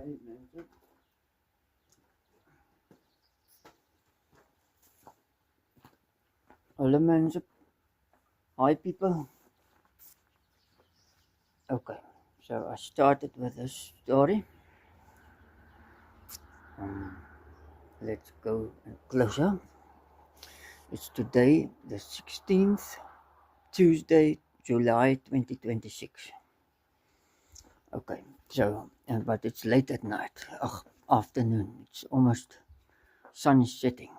Hi, mensen. Hello, mensen. Hi, people. Okay, so I started with this story. Let's go closer. It's today, the 16th, Tuesday, July 2026. Okay, so, but it's late at night, afternoon. It's almost sun is setting,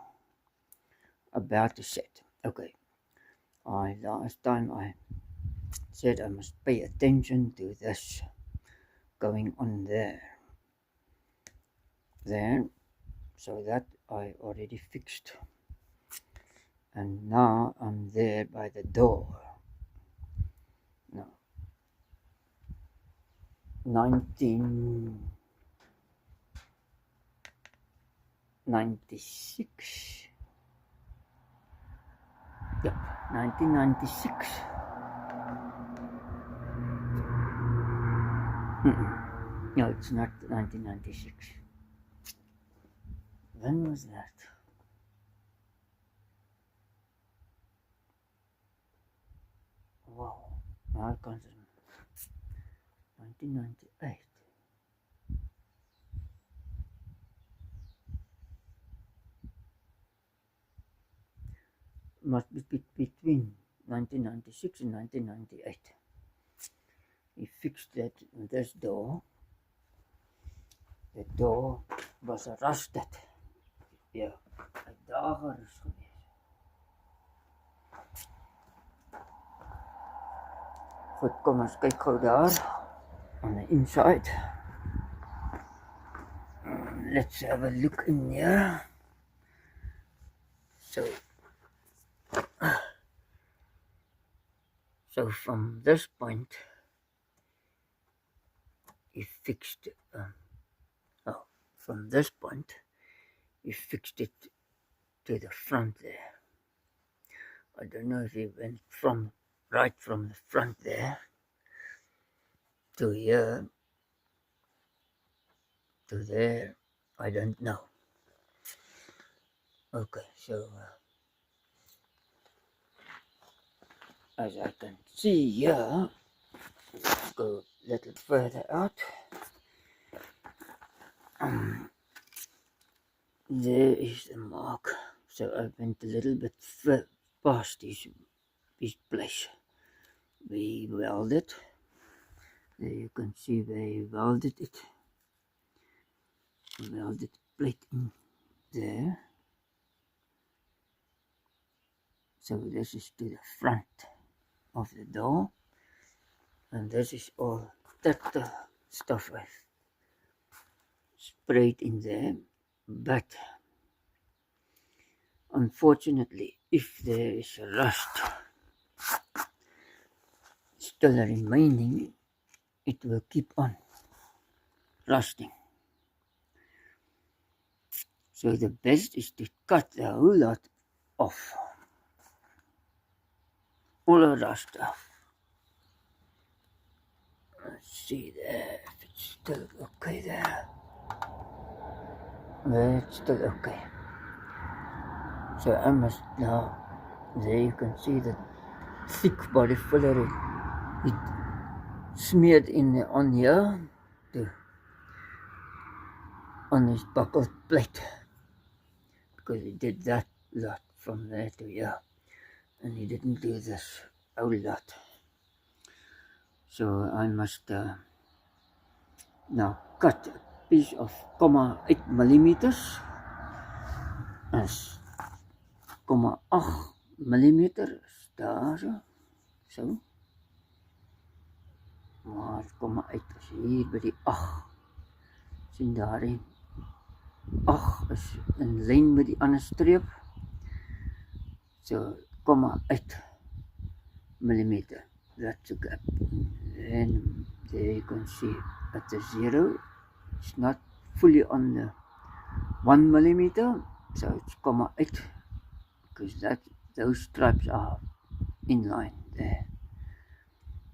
about to set. Okay, last time I said I must pay attention to this going on there. So that I already fixed. And now I'm there by the door. Now, 1996. Yep, 1996. No, it's not 1996. When was that? Wow, now I can't remember. 1998. Must be between 1996 and 1998. He fixed this door. The door was rusted. Ja, 'n dager is geweest. Goed, kom ons kyk gou daar on the inside. Let's have a look in here. So from this point, he fixed. From this point, he fixed it to the front there. I don't know if he went right from the front there to here to there. I don't know. Okay, so as I can see here, let's go a little further out. There is the mark. So I went a little bit past his place. We welded. There you can see where he welded it. Welded plate in there. So this is to the front of the door. And this is all that stuff I've sprayed in there. But unfortunately, if there is rust still remaining, it will keep on rusting. So the best is to cut the whole lot off. All the rust off. Let's see there, if it's still okay there. No, it's still okay. So I must now, there you can see the thick body filler it smeared in on here, on his buckled plate, because he did that lot from there to here, and he didn't do this whole lot. So I must now cut a piece of 0.8 millimeters as 0.8 millimeter daar so. Maar 0.8 is hier by die 8. Sien daarin 8 is in lyn met die ander streep. So 0.8 millimeter. That's a gap. And there you can see at the 0, it's not fully on the 1 millimeter, so it's 0.8, because those stripes are in line there.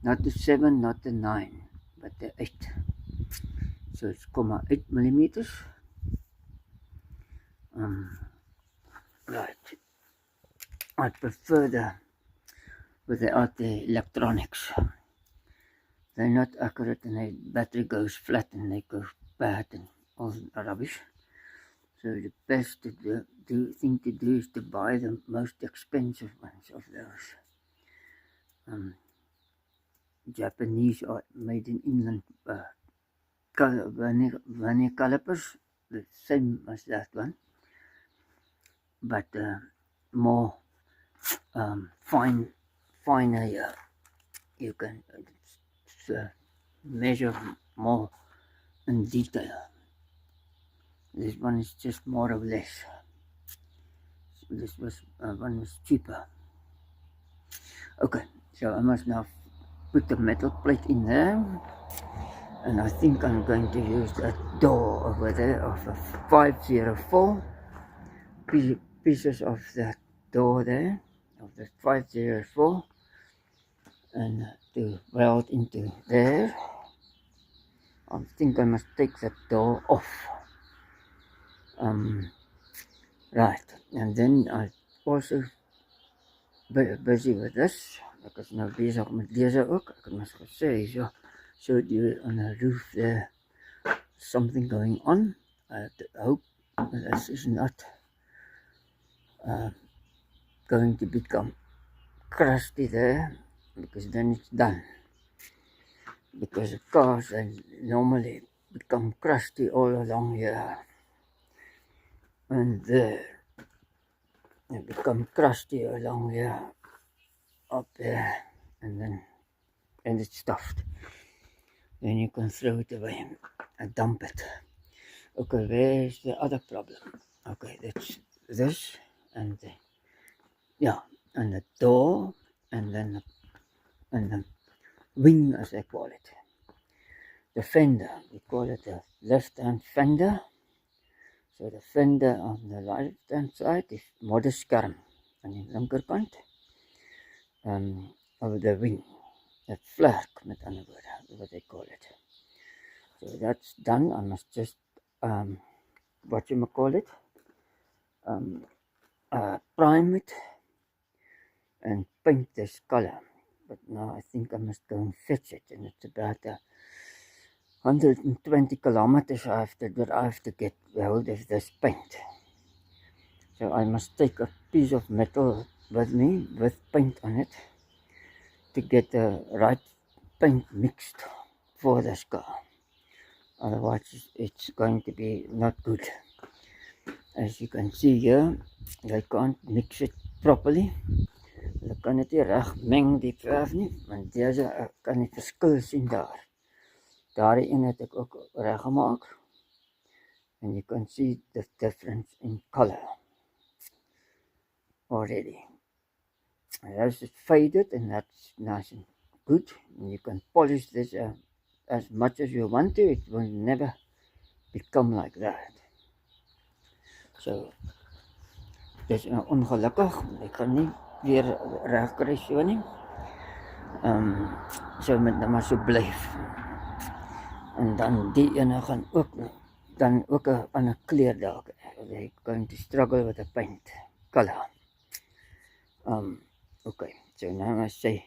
Not the 7, not the 9, but the 8. So it's 0.8 millimeters. Right. I prefer without the electronics. They're not accurate and the battery goes flat and they go bad and all rubbish. So the best thing to do is to buy the most expensive ones of those. Japanese are made in England vernier calipers, the same as that one, but more finer. You can measure more in detail. This one is just more or less. This one was cheaper. Okay, so I must now put the metal plate in there, and I think I'm going to use that door over there of a 504 pieces of that door there, of the 504, and to weld into there. I think I must take that door off. Right, and then I also busy with this. Ek is nou besig met deze ook. Ek het mos gesê, so showed you on the roof there something going on. I hope this is not going to become crusty there, because then it's done. Because the cars normally become crusty all along here, and there they become crusty along here, up there, and it's stuffed. Then you can throw it away and dump it. Okay, where's the other problem? Okay, that's this and and the door, and then the wing, as I call it. The fender, we call it the left-hand fender. So the fender on the right-hand side is modest skerm aan die linkerkant. Over the wing, that flark, met ander woorde, what they call it. So that's done. I must just prime it and paint this color. But now I think I must go and fetch it, and it's about 120 kilometers I have to drive to get hold of this paint. So I must take a piece of metal with me with paint on it to get the right paint mixed for this car. Otherwise it's going to be not good. As you can see here, they can't mix it properly. Hulle kan dit nie reg meng die verf nie, want deze kan die verskil sien daar. Daardie een het ek ook reg gemaak. And you can see the difference in color already. And that's faded, and that's nice and good. And you can polish this as much as you want to. It will never become like that. So, dis ongelukkig. Ek kan nie weer reg kry so nie. So moet nou maar so blyf. En dan die ene gaan ook dan ook 'n ander kleur dalk. They're going to struggle with the paint color. Okay, so now I say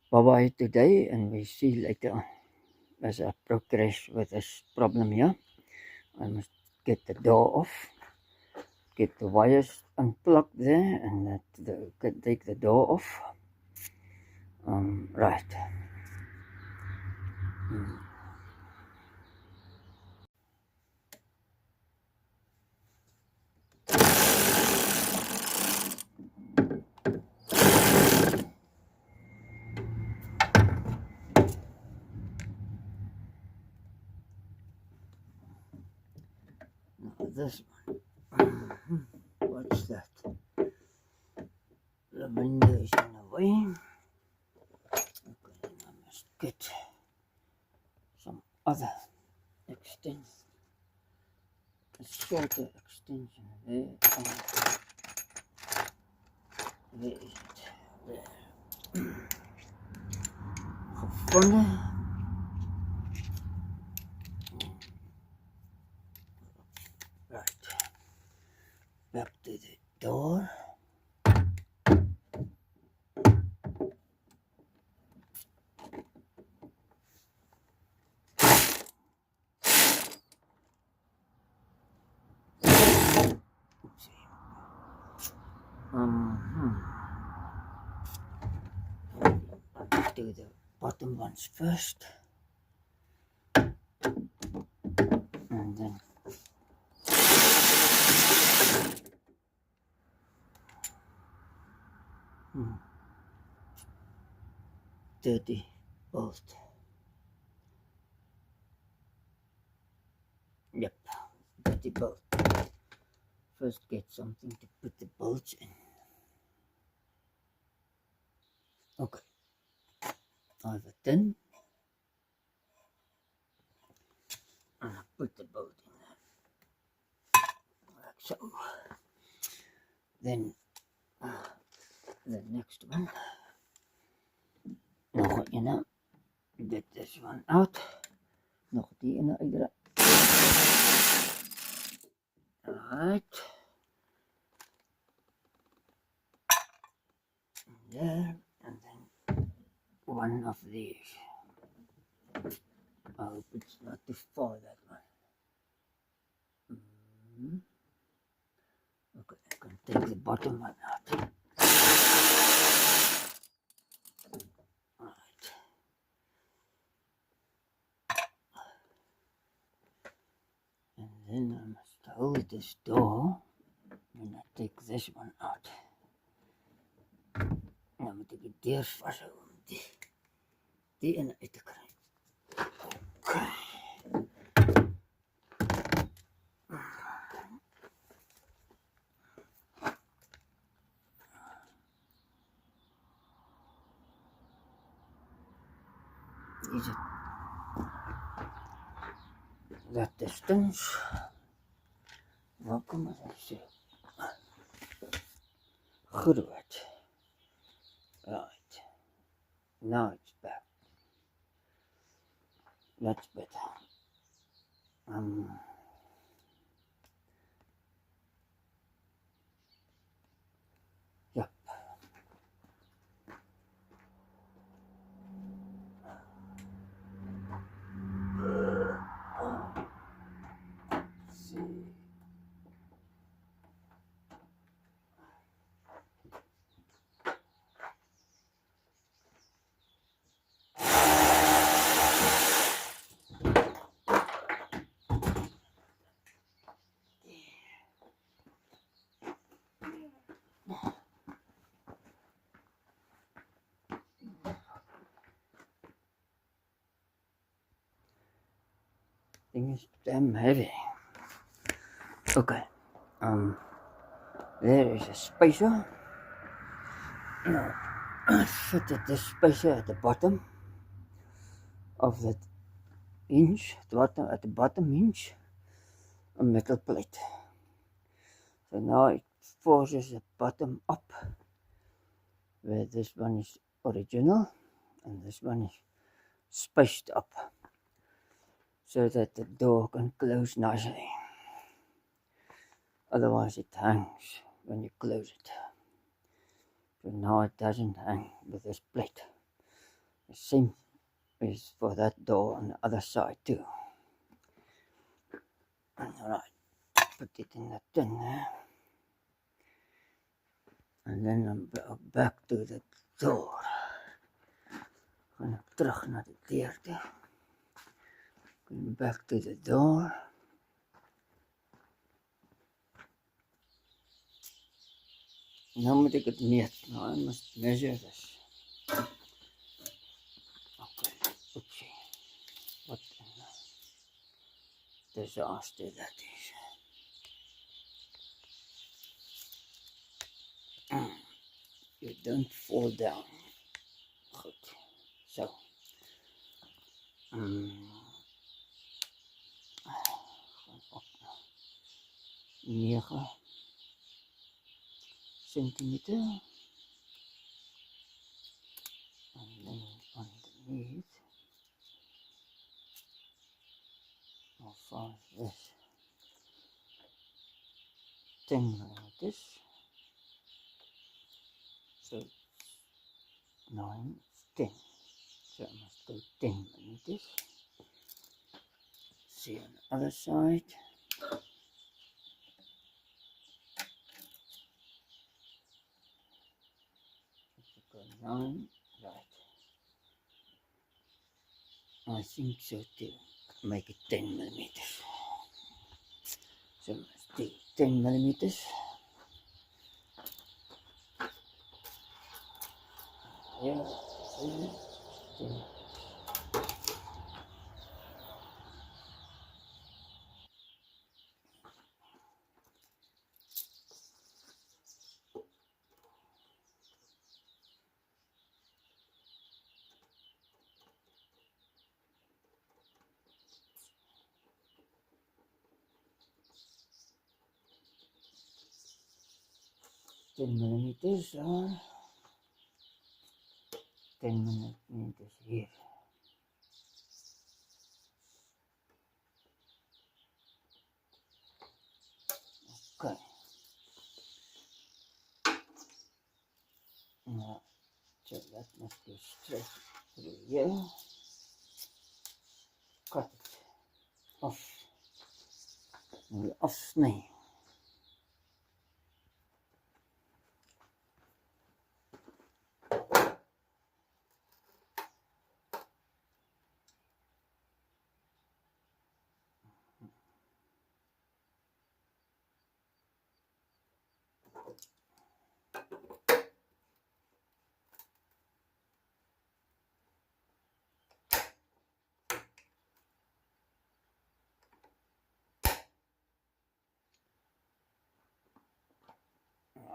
bye-bye today, and we see later on as I progress with this problem here. I must get the door off, get the wires unplugged there, and take the door off. Right. Now this one. What's that? The window is in the way. Okay, then I must get some other extension, a shorter extension there. Where is it? There. seconde. Right. Back to the door. Do the bottom ones first, and then dirty bolt. Yep, dirty bolt. First, get something to put the bolts in. Okay, I have a tin. And I put the bolt in there, like so. Then the next one, nog een, get this one out, nog die ene uitdra. Alright, there, and then one of these. I hope it's not too far, that one. Okay, I can take the bottom one out. Alright. And then I must hold this door when I take this one out. Nou moet ek die deur vashou om die ene uit te kry. Okay. Is it that distance? Welkom as ek sê. Groot. Right. Now it's back. That's better. Yep. See. Thing is damn heavy. Okay. There is a spacer. Now, I fitted this spacer at the bottom of that hinge, at the bottom hinge, a metal plate. So now it forces the bottom up, where this one is original and this one is spaced up, so that the door can close nicely. Otherwise it hangs when you close it. So now it doesn't hang with this plate. The same is for that door on the other side too. Alright, put it in the tin there. And then I'm back to the door. Gaan ek terug na die deur toe. Going back to the door. Nou moet ek het meet. Now I must measure this. Okay, oopsie. What a disaster that is. You don't fall down. Goed. So. 9 centimeter. And then underneath. far as this? 10 millimeters. So 9, 10. So I must go 10 millimeters. See on the other side. Go 9, right. I think so too. Make it 10 millimeters. So let's do 10 millimeters. Yeah, 10. 10 millimeters or 10 millimeters here. Okay. Now, so that must go straight through here. Cut it off. Nu afsny.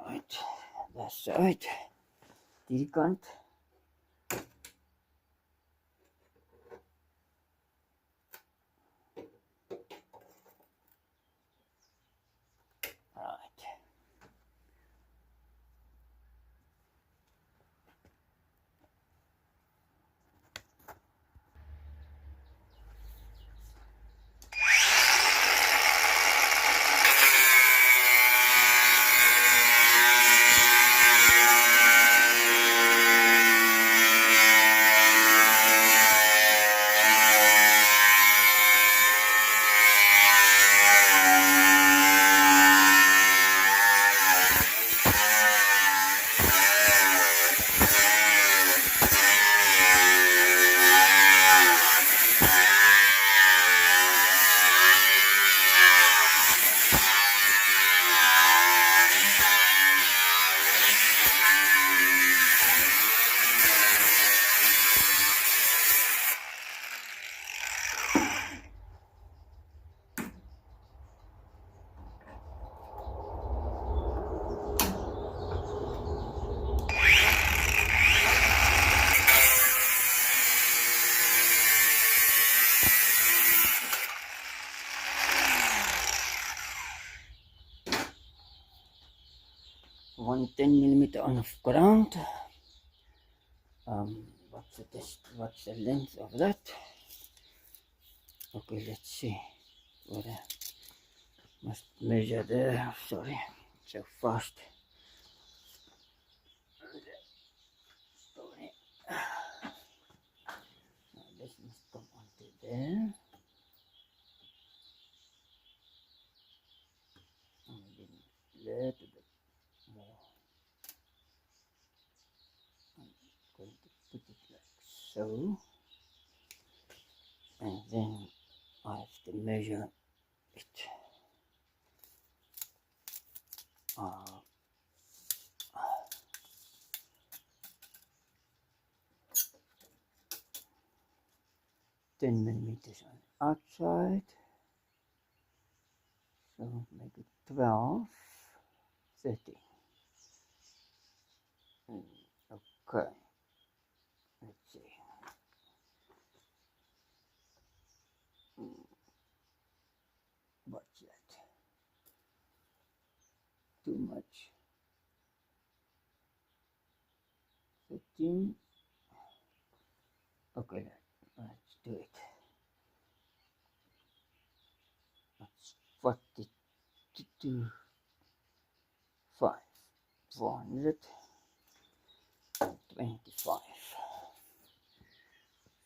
Right, that's right. Die kant. Right. One 10 millimeter on the ground. What's the length of that? Okay, let's see. What I must measure there. Sorry, so fast. Sorry. Now this must come onto there. And then there to the more. I'm going to put it like so. And then I have to measure it. 10 millimeters on the outside. So make it 12, 13. Okay, let's see. What's that? Too much. 13. Okay, let's do it. 5, 425,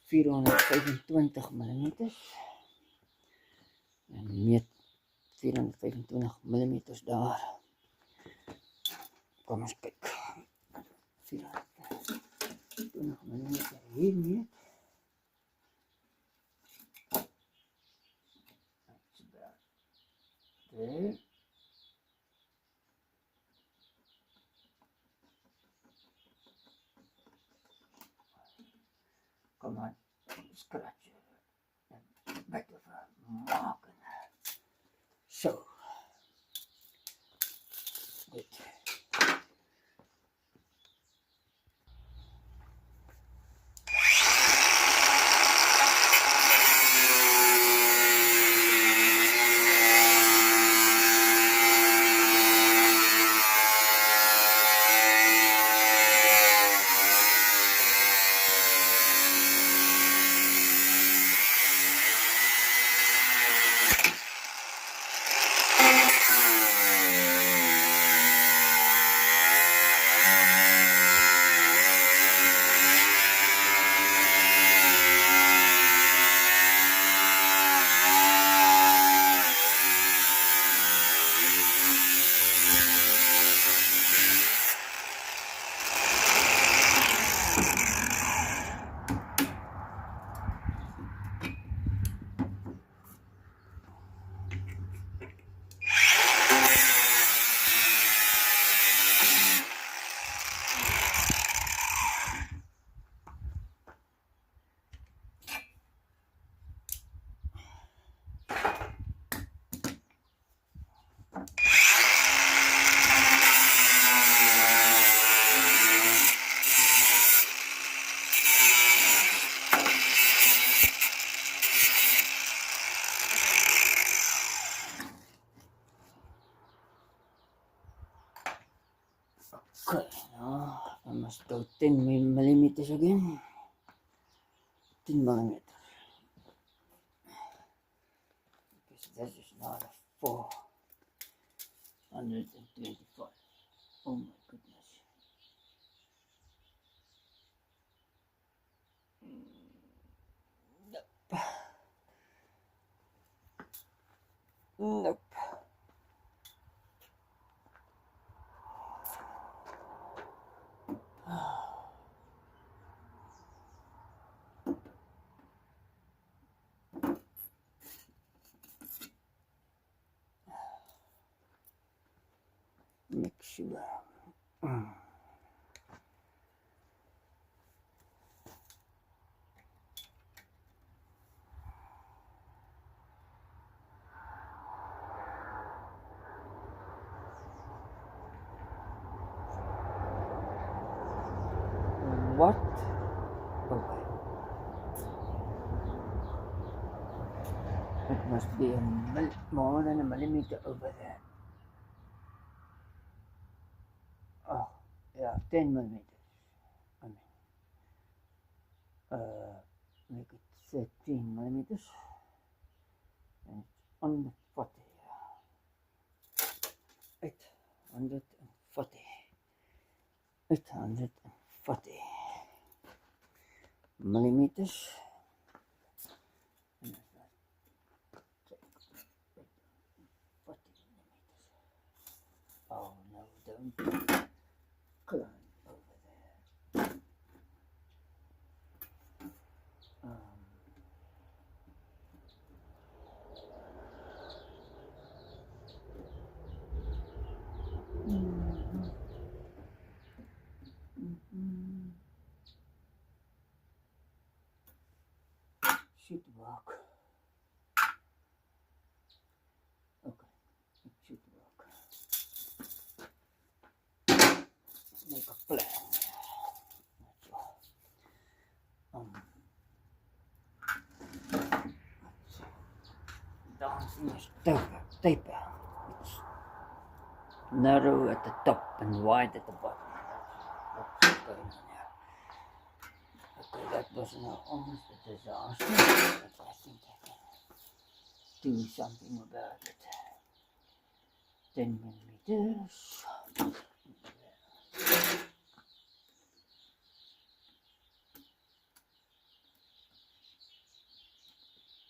425 millimeters en meet 425 millimeters daar. Kom ons kyk. 420 millimeter hier meet. That's about there. Kom aan, scratch it. Back of a mark. So, good. Okay, now I must go 10 millimeters again. 10 millimeters. Because that is not a 425. Oh my goodness. Nope. Nope. Make sure. What? Okay. It must be more than a millimeter over there. Oh, yeah, 10 millimeters. I mean, make it 13 millimeters. And it's on the 40. 840. 840 millimeters. And 40 millimeters. Oh no, don't climb over there. Should work. Okay, it should work. Make a plan. That's all. Dancing is taper. It's narrow at the top and wide at the bottom. That's what's going on here. Okay, that was almost a disaster, but I think I can do something about it. 10 millimeters.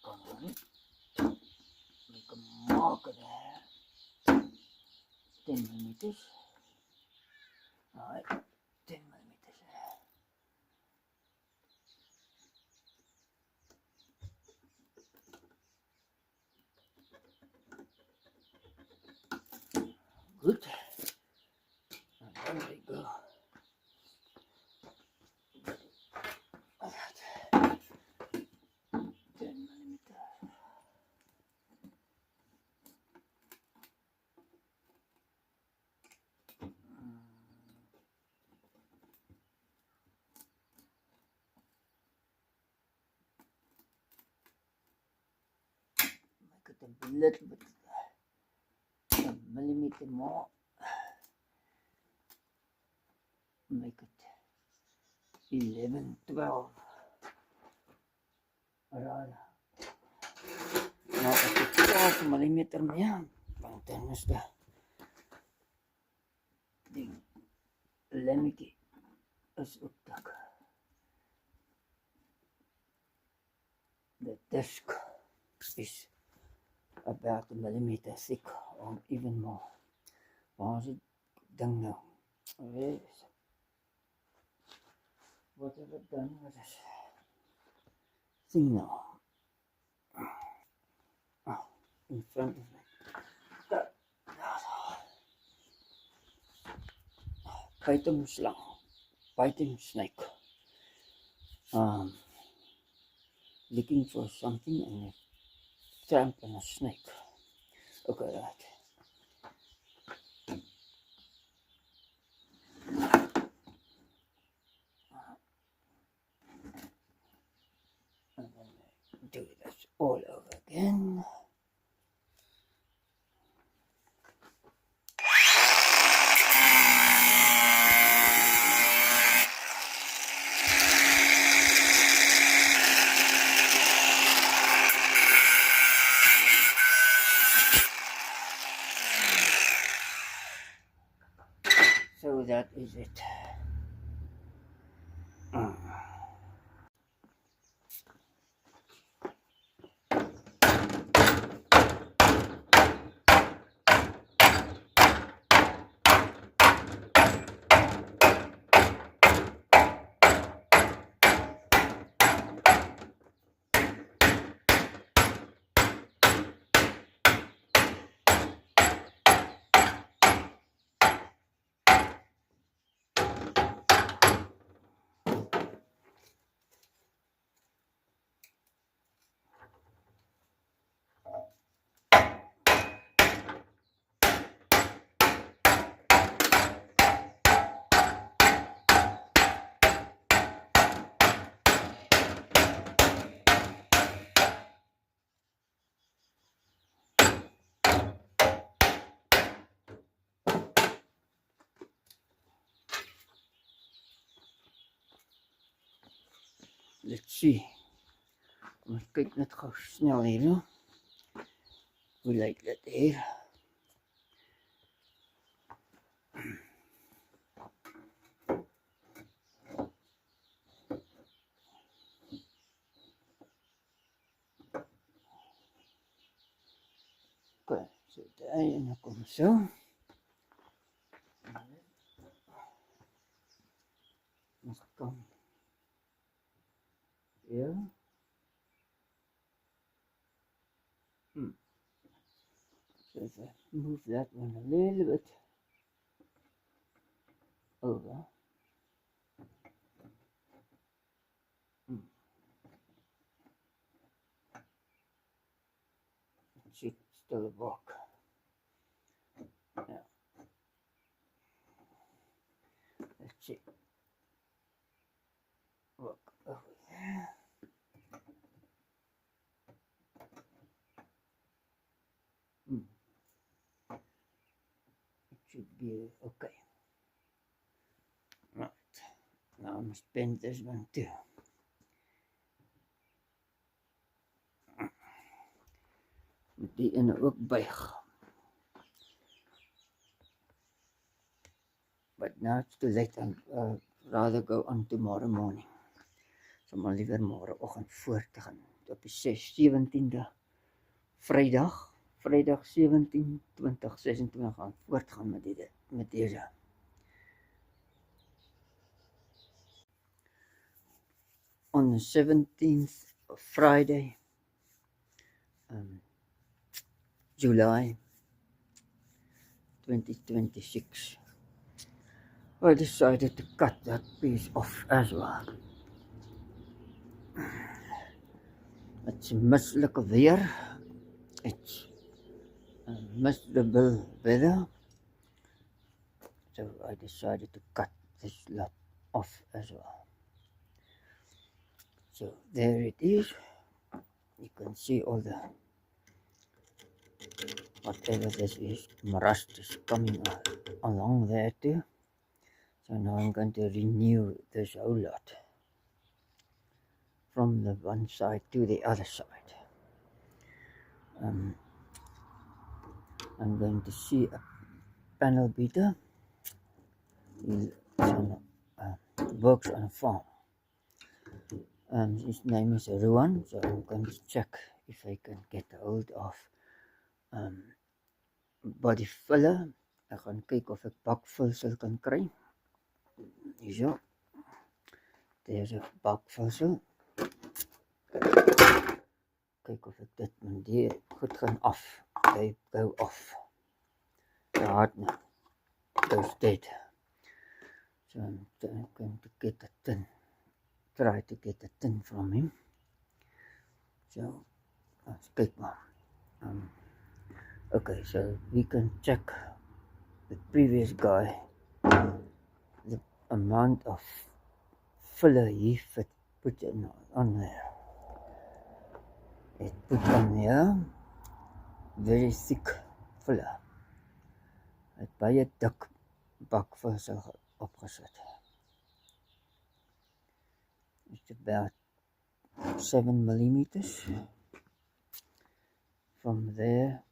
Come on, make a marker there. 10 millimeters. Alright, 10 millimeters there. Good. And there we go. Alright. 10 millimeters. Make it a little bit, a millimeter more. Make it 11, 12. Alright. Nou, as jy 12 millimeter meer, dan ten minste die lemmetjie is ook dik. The disc is about a millimeter thick or even more. Waar is die ding nou? Where is it? What have I done with this thing now? Oh, in front of me. Python slang, Python snake. Looking for something and a tramp and a snake. Okay, right. And then do this all over again. So that is it. Let's see. Kom ons kyk net gou snel hier. Hoe lyk dit hier? Okay, so daar en dan kom so. Ons kom. Yeah. So if I move that one a little bit over. It should still work. Yeah. Let's see. Work over there. Should be okay. Right. Now I must bend this one too. Moet die ene ook buig. but now it's too late. I'd rather go on tomorrow morning. So maar liever môreoggend voort te gaan. Op die 17de Vrydag 17, 20, 26 gaan voortgaan met deze. On the 17th of Friday, July 2026, I decided to cut that piece off as well. It's mislike weer. It's miserable weather. So I decided to cut this lot off as well. So there it is. You can see all the whatever this is, rust is coming along there too. So now I'm going to renew this whole lot from the one side to the other side. I'm going to see a panel beater. He works on a farm. His name is Ruan, so I'm going to check if I can get a hold of body filler. Ek gaan kyk of ek bakvulsel kan kry. Hierso. There's a bakvulsel. Kyk of ek dit met die goed gaan af. They go off. The hardener goes dead. So I'm going to get a tin. Try to get a tin from him. So let's kyk maar. Okay, so we can check the previous guy, the amount of filler he put on there. It put on there very thick filler. Het baie dik bakvulsel opgesit. It's about 7 millimeters. From there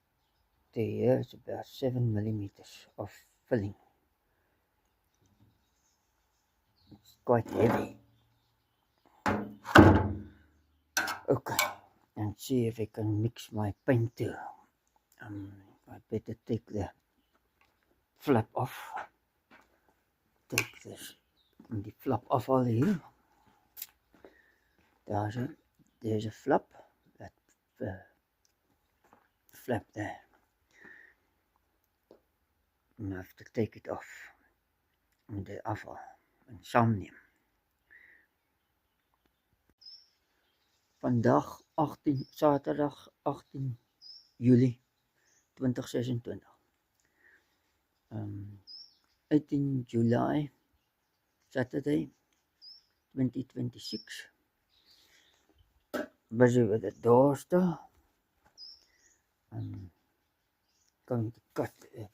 to here, it's about 7 millimeters of filling. It's quite heavy. Okay, and see if I can mix my paint too. I better take the flap off. Take this and the flap off all here. There's a flap, that flap there. I have to take it off met die afval en saamneem. Vandag Saterdag 18 Julie 2026. 18 July Saturday 2026. Busy with the door still. I'm going to cut it.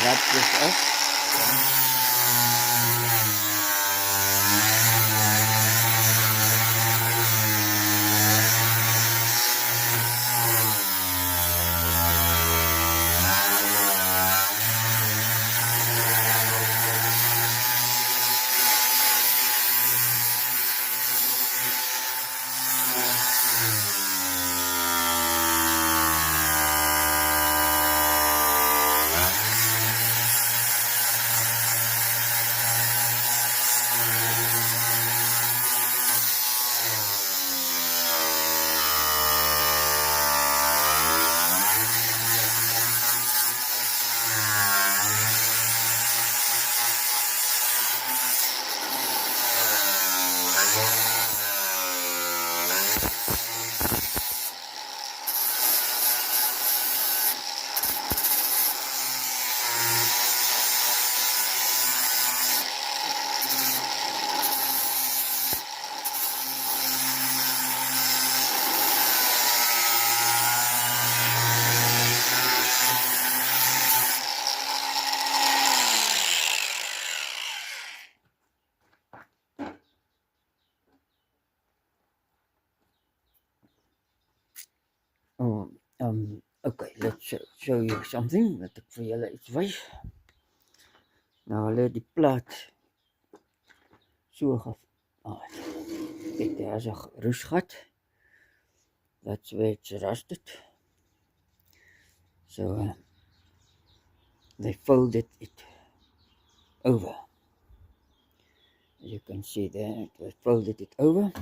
Wrap this up. Okay, let's show you something. Let ek vir julle iets wys. Nou hulle die plaat so it has a roesgat. That's where it's rusted. So they folded it over. As you can see there, they folded it over.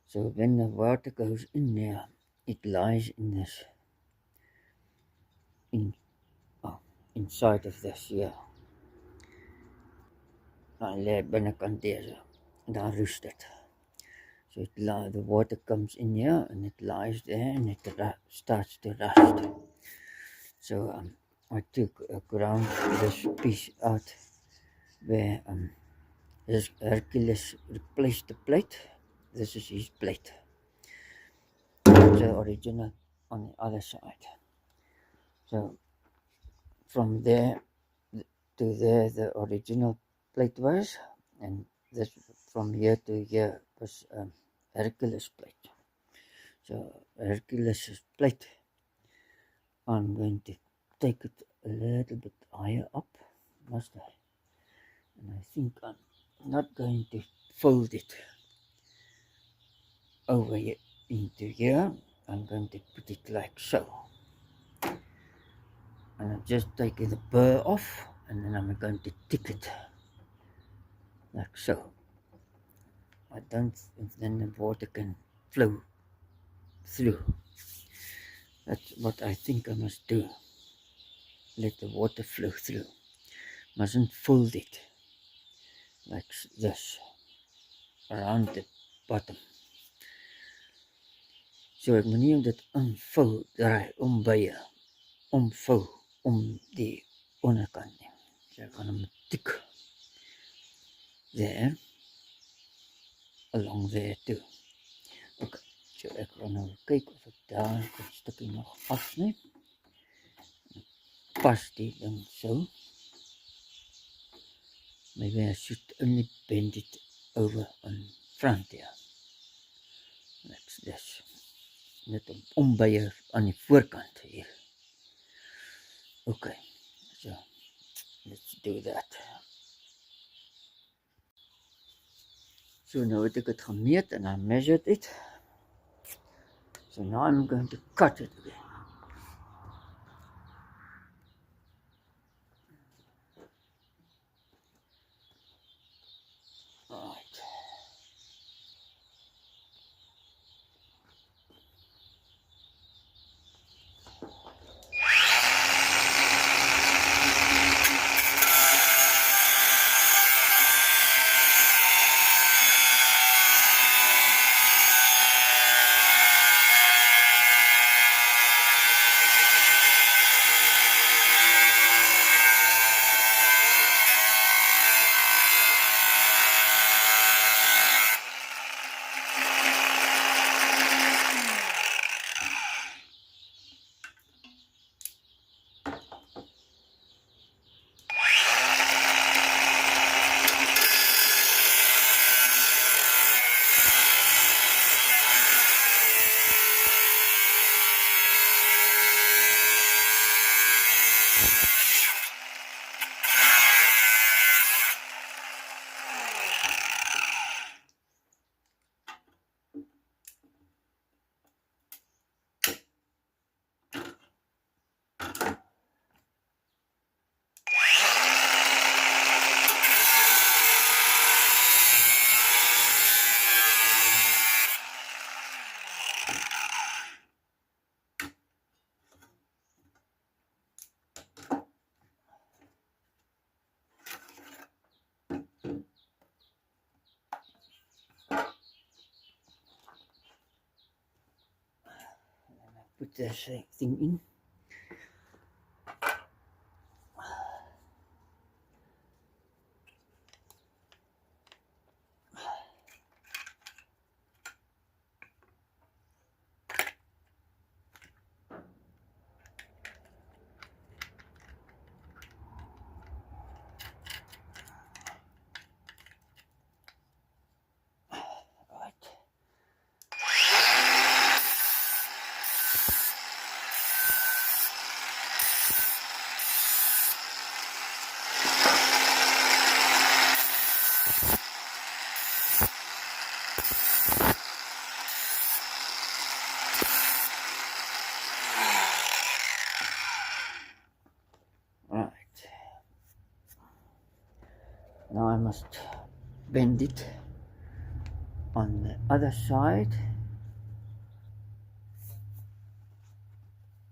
So when the water goes in there, it lies in this, inside of this here. Dan lê binnekant deze, en dan rust it. So the water comes in here and it lies there and it starts to rust. So I took ground this piece out where Hercules replaced the plate. This is his plate. It's the original on the other side. So from there to there the original plate was, and this from here to here was Hercules plate. So Hercules plate, I'm going to take it a little bit higher up, must I? And I think I'm not going to fold it over here into here. I'm going to put it like so. And I'm just taking the burr off, and then I'm going to tick it like so. Then the water can flow through. That's what I think I must do. Let the water flow through. Mustn't fold it like this around the bottom. So ek moet nie om dit invou, draai, ombuie, omvou, om die onderkant nie. So ek gaan hom tik there, along there too. Okay, so ek gaan nou kyk of ek daar 'n stukkie nog afsny. Pas die ding so. Maybe I should only bend it over on front here. Like this. Net ombuie aan die voorkant hier. Okay, so let's do that. So now het ek het gemeet and I measured it. So now I'm going to cut it again. Alright. Put this thing in. Now I must bend it on the other side.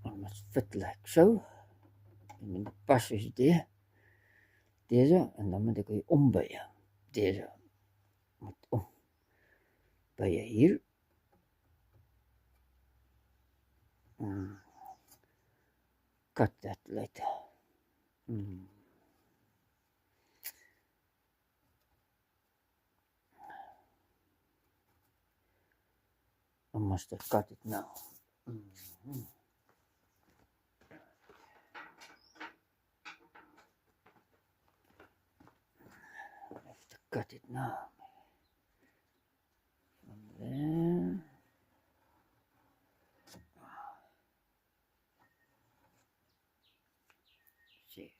I must fit like so. En die pas is deze, en dan moet ik weer ombuien. Deze moet ombuien hier. Cut that later. I must have cut it now. I have to cut it now. From there. See, I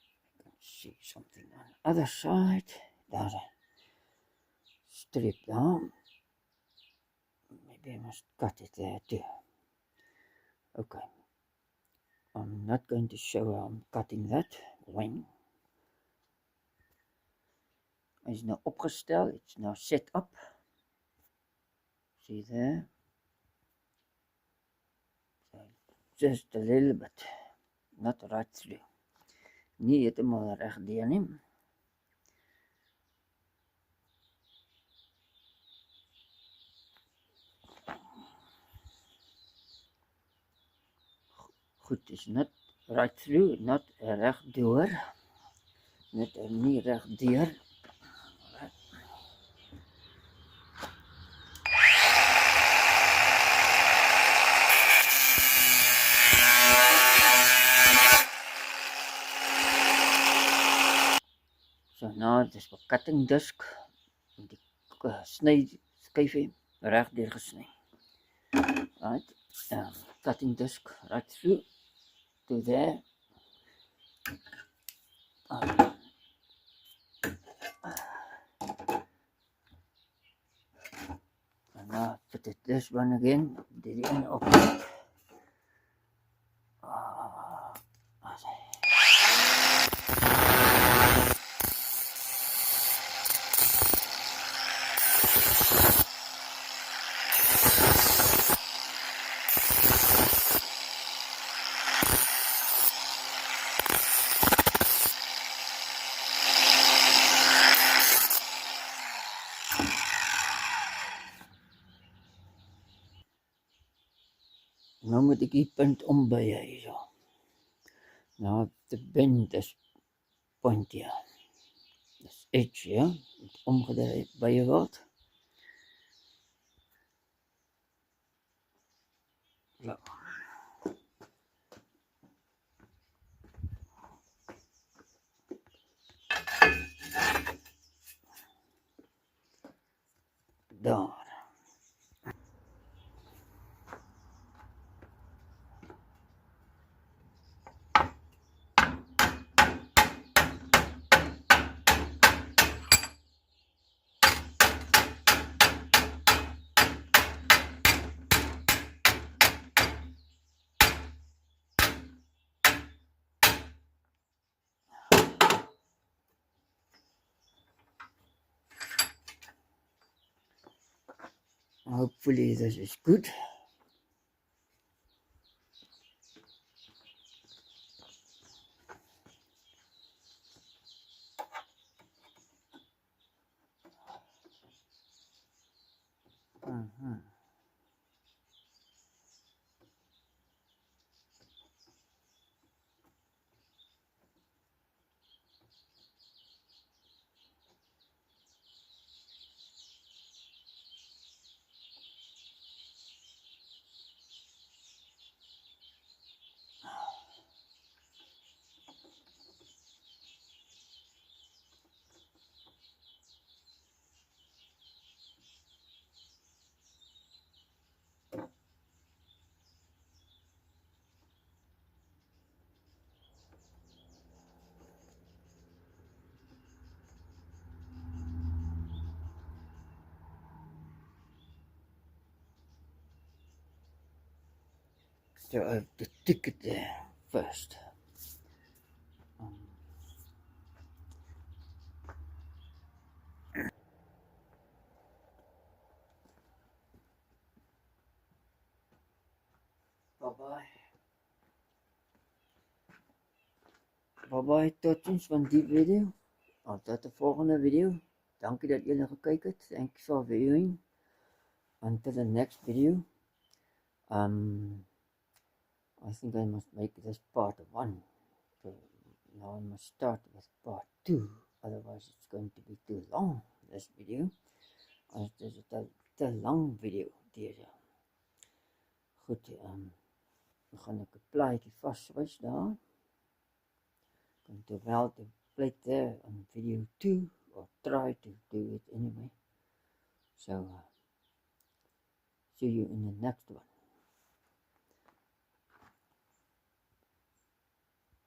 can see something on the other side. There's a strip down. Maybe I must cut it there too. Okay. I'm not going to show how I'm cutting that wing. It's now opgesteld. It's now set up. See there? So just a little bit. Not right through. Nie heeltemal reg deur nie. Goed, is not right through, not reg deur. Net nie reg deur. So now this is cutting disc. Die sny skyfie reg deur gesny. Right, cutting disc right through to there. And now put it this one again. Did it open? Nou moet ek die punt ombuie hierso. Nou the bend this point hier. This edge hier, moet omgedraai buie word. Ja. Daar. Hopefully this is good. So I have to stick it there first. Bye-bye. Bye-bye, tot ziens van die video. Tot de volgende video. Dankie dat jullie gekeken hebt. Thanks for viewing. Until the next video. I think I must make this part 1. So now I must start with part 2. Otherwise it's going to be too long, this video. As dit is 'n te lang video deze. Goed, dan gaan ek 'n plaatjie vaswys daar. Going well to play there on video 2, or try to do it anyway. So see you in the next one.